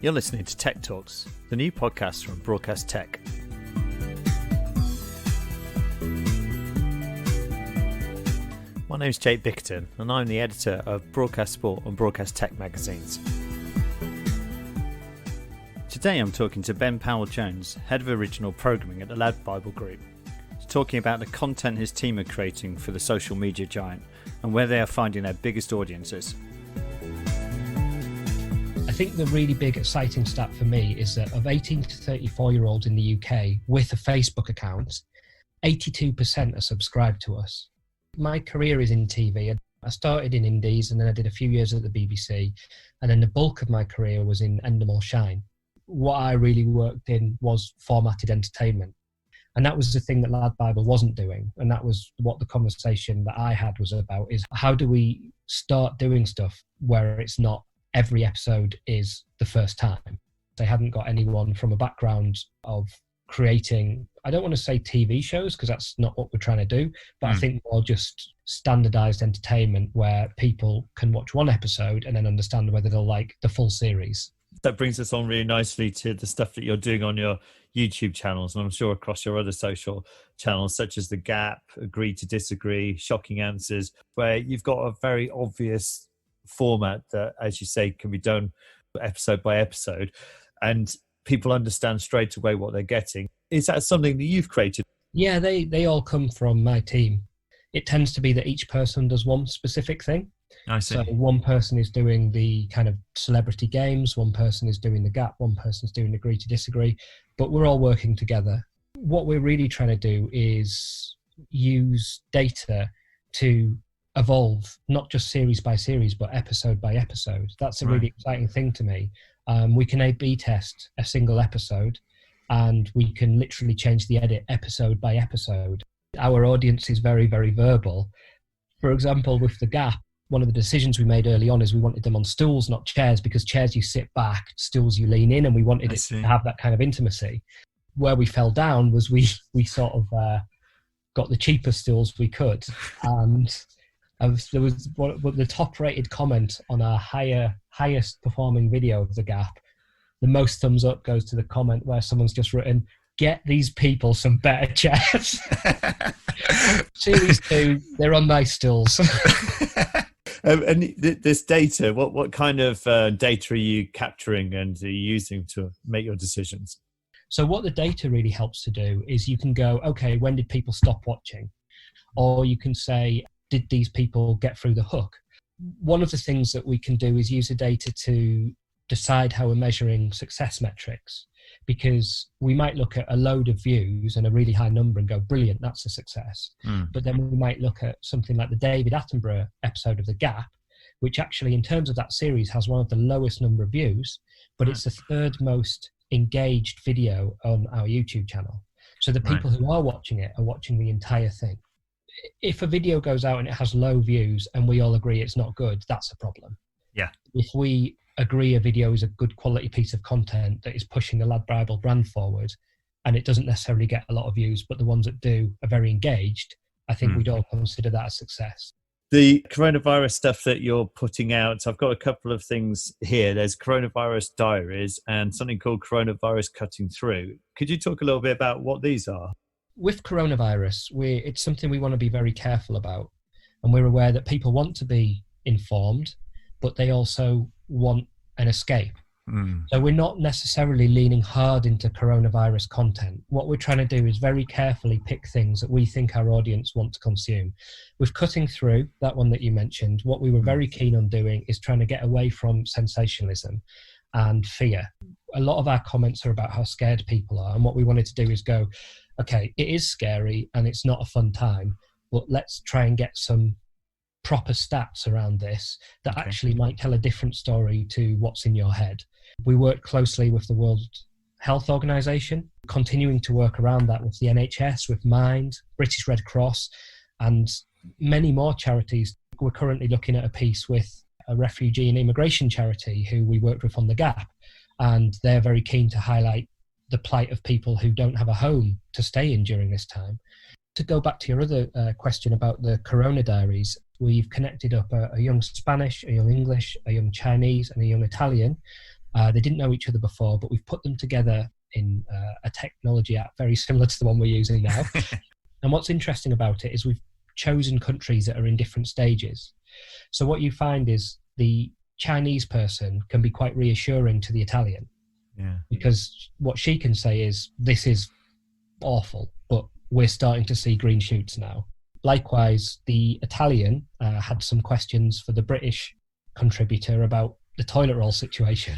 You're listening to Tech Talks, the new podcast from Broadcast Tech. My name's Jake Bickerton, and I'm the editor of Broadcast Sport and Broadcast Tech magazines. Today I'm talking to Ben Powell-Jones, Head of Original Programming at the LADbible Group. He's talking about the content his team are creating for the social media giant and where they are finding their biggest audiences. I think the really big exciting stat for me is that of 18 to 34-year-olds in the UK with a Facebook account, 82% are subscribed to us. My career is in TV. I started in Indies and then I did a few years at the BBC, and then the bulk of my career was in Endemol Shine. What I really worked in was formatted entertainment. And that was the thing that LADbible wasn't doing. And that was what the conversation that I had was about, is how do we start doing stuff where it's not every episode is the first time. They hadn't got anyone from a background of creating, I don't want to say TV shows because that's not what we're trying to do, but I think more just standardized entertainment where people can watch one episode and then understand whether they'll like the full series. That brings us on really nicely to the stuff that you're doing on your YouTube channels, and I'm sure across your other social channels, such as The Gap, Agree to Disagree, Shocking Answers, where you've got a very obvious format that, as you say, can be done episode by episode, and people understand straight away what they're getting. Is that something that you've created? Yeah, they all come from my team. It tends to be that each person does one specific thing. I see. So one person is doing the kind of celebrity games, one person is doing The Gap, one person's doing Agree to Disagree, but we're all working together. What we're really trying to do is use data to evolve, not just series by series, but episode by episode. That's a really exciting thing to me. We can A/B test a single episode, and we can literally change the edit episode by episode. Our audience is very, very verbal. For example, with The Gap, one of the decisions we made early on is we wanted them on stools, not chairs, because chairs you sit back, stools you lean in, and we wanted it to have that kind of intimacy. Where we fell down was we sort of got the cheapest stools we could, and there was the top-rated comment on our highest performing video of The Gap. The most thumbs up goes to the comment where someone's just written, "Get these people some better chairs." Series 2, they're on nice stools. And this data, what kind of data are you capturing and are you using to make your decisions? So what the data really helps to do is you can go, okay, when did people stop watching? Or you can say, did these people get through the hook? One of the things that we can do is use the data to decide how we're measuring success metrics, because we might look at a load of views and a really high number and go, brilliant, that's a success. But then we might look at something like the David Attenborough episode of The Gap, which actually in terms of that series has one of the lowest number of views, but it's the third most engaged video on our YouTube channel. So the people who are watching it are watching the entire thing. If a video goes out and it has low views and we all agree it's not good, that's a problem. Yeah. If we agree a video is a good quality piece of content that is pushing the LADbible brand forward and it doesn't necessarily get a lot of views, but the ones that do are very engaged, I think we'd all consider that a success. The coronavirus stuff that you're putting out, I've got a couple of things here. There's coronavirus diaries and something called coronavirus cutting through. Could you talk a little bit about what these are? With coronavirus, it's something we want to be very careful about. And we're aware that people want to be informed, but they also want an escape. So we're not necessarily leaning hard into coronavirus content. What we're trying to do is very carefully pick things that we think our audience want to consume. With cutting through, that one that you mentioned, what we were very keen on doing is trying to get away from sensationalism and fear. A lot of our comments are about how scared people are, and what we wanted to do is go, okay, it is scary and it's not a fun time, but let's try and get some proper stats around this that actually might tell a different story to what's in your head. We work closely with the World Health Organization, continuing to work around that with the NHS, with Mind, British Red Cross, and many more charities. We're currently looking at a piece with a refugee and immigration charity who we worked with on The Gap, and they're very keen to highlight the plight of people who don't have a home to stay in during this time. To go back to your other question about the Corona Diaries, we've connected up a young Spanish, a young English, a young Chinese and a young Italian, They didn't know each other before, but we've put them together in a technology app very similar to the one we're using now. And what's interesting about it is we've chosen countries that are in different stages. So what you find is the Chinese person can be quite reassuring to the Italian, because what she can say is, this is awful, but we're starting to see green shoots now. Likewise, the Italian had some questions for the British contributor about the toilet roll situation.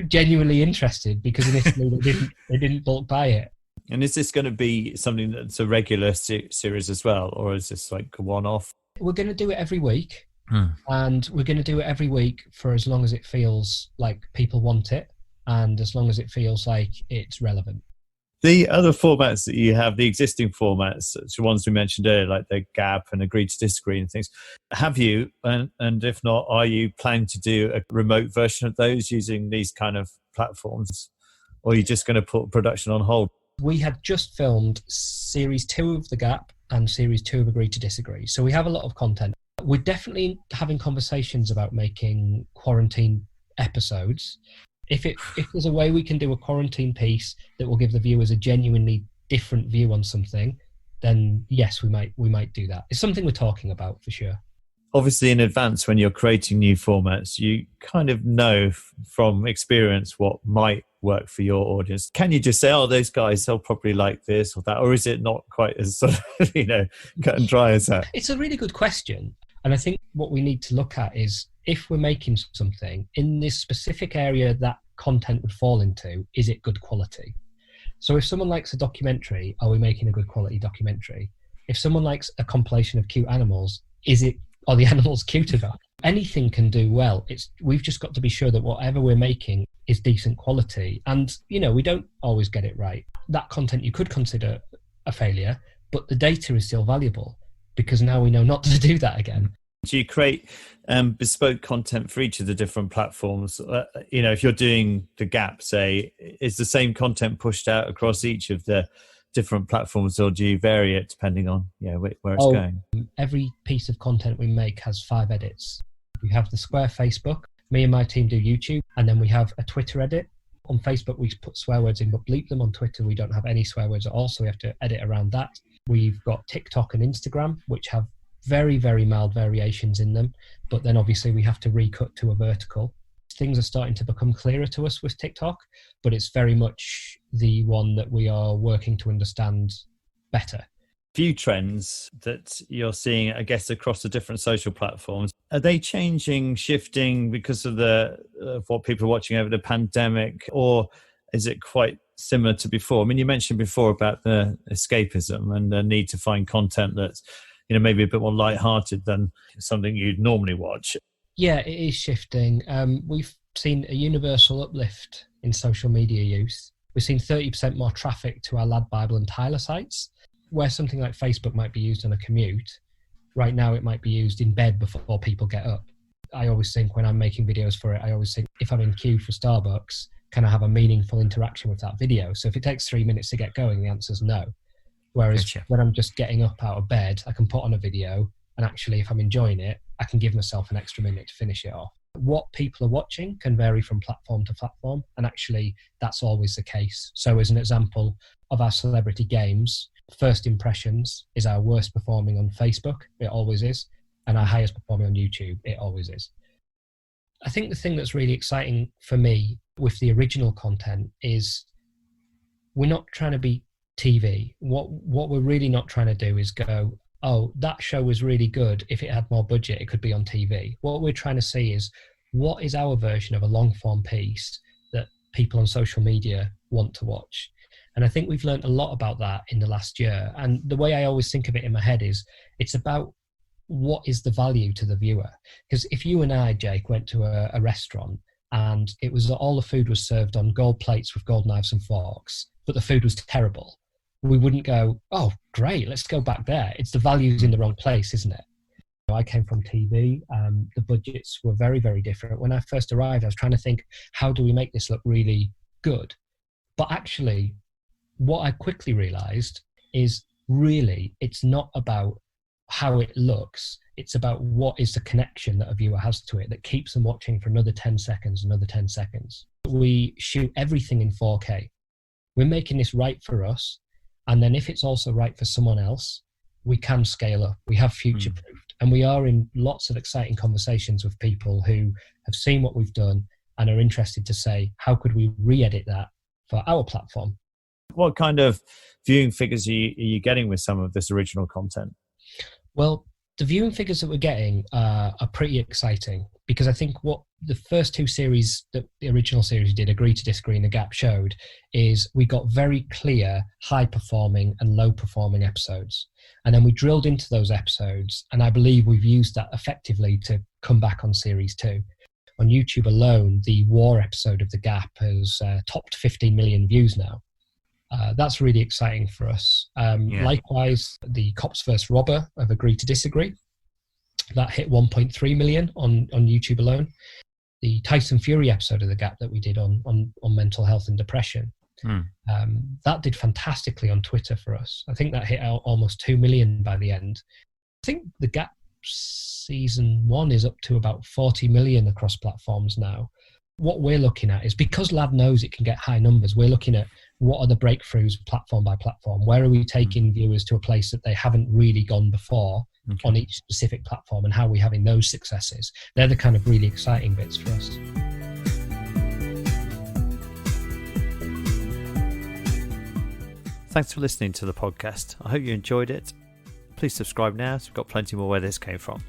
Genuinely interested, because initially they didn't bulk buy it. And is this going to be something that's a regular series as well, or is this like a one-off? We're going to do it every week, and we're going to do it every week for as long as it feels like people want it, and as long as it feels like it's relevant. The other formats that you have, the existing formats, the ones we mentioned earlier, like the Gap and Agree to Disagree and things, have you, and if not, are you planning to do a remote version of those using these kind of platforms, or are you just going to put production on hold? We had just filmed series 2 of The Gap and series 2 of Agree to Disagree. So we have a lot of content. We're definitely having conversations about making quarantine episodes. If there's a way we can do a quarantine piece that will give the viewers a genuinely different view on something, then yes, we might do that. It's something we're talking about for sure. Obviously, in advance, when you're creating new formats, you kind of know from experience what might work for your audience. Can you just say, oh, those guys, they'll probably like this or that? Or is it not quite as sort of, cut and dry as that? It's a really good question. And I think what we need to look at is, if we're making something in this specific area that content would fall into, is it good quality? So if someone likes a documentary, are we making a good quality documentary? If someone likes a compilation of cute animals, are the animals cute enough? Anything can do well. We've just got to be sure that whatever we're making is decent quality. And, we don't always get it right. That content you could consider a failure, but the data is still valuable, because now we know not to do that again. Do you create bespoke content for each of the different platforms? If you're doing the Gap, say, is the same content pushed out across each of the different platforms, or do you vary it depending on where it's going? Every piece of content we make has 5 edits. We have the Square Facebook, me and my team do YouTube, and then we have a Twitter edit. On Facebook we put swear words in but bleep them. On Twitter we don't have any swear words at all, so we have to edit around that. We've got TikTok and Instagram, which have very, very mild variations in them, but then obviously we have to recut to a vertical. Things are starting to become clearer to us with TikTok, but it's very much the one that we are working to understand better. Few trends that you're seeing, I guess, across the different social platforms, are they changing, shifting because of what people are watching over the pandemic, or is it quite similar to before? I mean, you mentioned before about the escapism and the need to find content that's maybe a bit more lighthearted than something you'd normally watch. Yeah, it is shifting. We've seen a universal uplift in social media use. We've seen 30% more traffic to our LADbible and Tyler sites, where something like Facebook might be used on a commute. Right now, it might be used in bed before people get up. I always think when I'm making videos for it, I always think, if I'm in queue for Starbucks, can I have a meaningful interaction with that video? So if it takes 3 minutes to get going, the answer is no. Whereas when I'm just getting up out of bed, I can put on a video, and actually, if I'm enjoying it, I can give myself an extra minute to finish it off. What people are watching can vary from platform to platform, and actually, that's always the case. So as an example of our celebrity games, first impressions is our worst performing on Facebook. It always is. And our highest performing on YouTube. It always is. I think the thing that's really exciting for me with the original content is we're not trying to be TV. What we're really not trying to do is go, oh, that show was really good. If it had more budget, it could be on TV. What we're trying to see is, what is our version of a long form piece that people on social media want to watch? And I think we've learned a lot about that in the last year. And the way I always think of it in my head is, it's about what is the value to the viewer? Because if you and I, Jake, went to a restaurant and it was all the food was served on gold plates with gold knives and forks, but the food was terrible, we wouldn't go, oh, great, let's go back there. It's the value's in the wrong place, isn't it? I came from TV. The budgets were very, very different. When I first arrived, I was trying to think, how do we make this look really good? But actually, what I quickly realized is, really, it's not about how it looks. It's about what is the connection that a viewer has to it that keeps them watching for another 10 seconds, another 10 seconds. We shoot everything in 4K. We're making this right for us. And then if it's also right for someone else, we can scale up. We have future-proofed. And we are in lots of exciting conversations with people who have seen what we've done and are interested to say, how could we re-edit that for our platform? What kind of viewing figures are you getting with some of this original content? Well, the viewing figures that we're getting are pretty exciting, because I think what the first two series that the original series did, Agree to Disagree and The Gap, showed is we got very clear high performing and low performing episodes. And then we drilled into those episodes, and I believe we've used that effectively to come back on series 2. On YouTube alone, the war episode of The Gap has topped 15 million views now. That's really exciting for us. Likewise, the Cops vs. Robber of Agree to Disagree, that hit 1.3 million on YouTube alone. The Tyson Fury episode of The Gap that we did on mental health and depression, that did fantastically on Twitter for us. I think that hit out almost 2 million by the end. I think The Gap season 1 is up to about 40 million across platforms now. What we're looking at is, because Lad knows it can get high numbers, we're looking at what are the breakthroughs platform by platform. Where are we taking viewers to a place that they haven't really gone before on each specific platform, and how are we having those successes? They're the kind of really exciting bits for us. Thanks for listening to the podcast. I hope you enjoyed it. Please subscribe now, so we've got plenty more where this came from.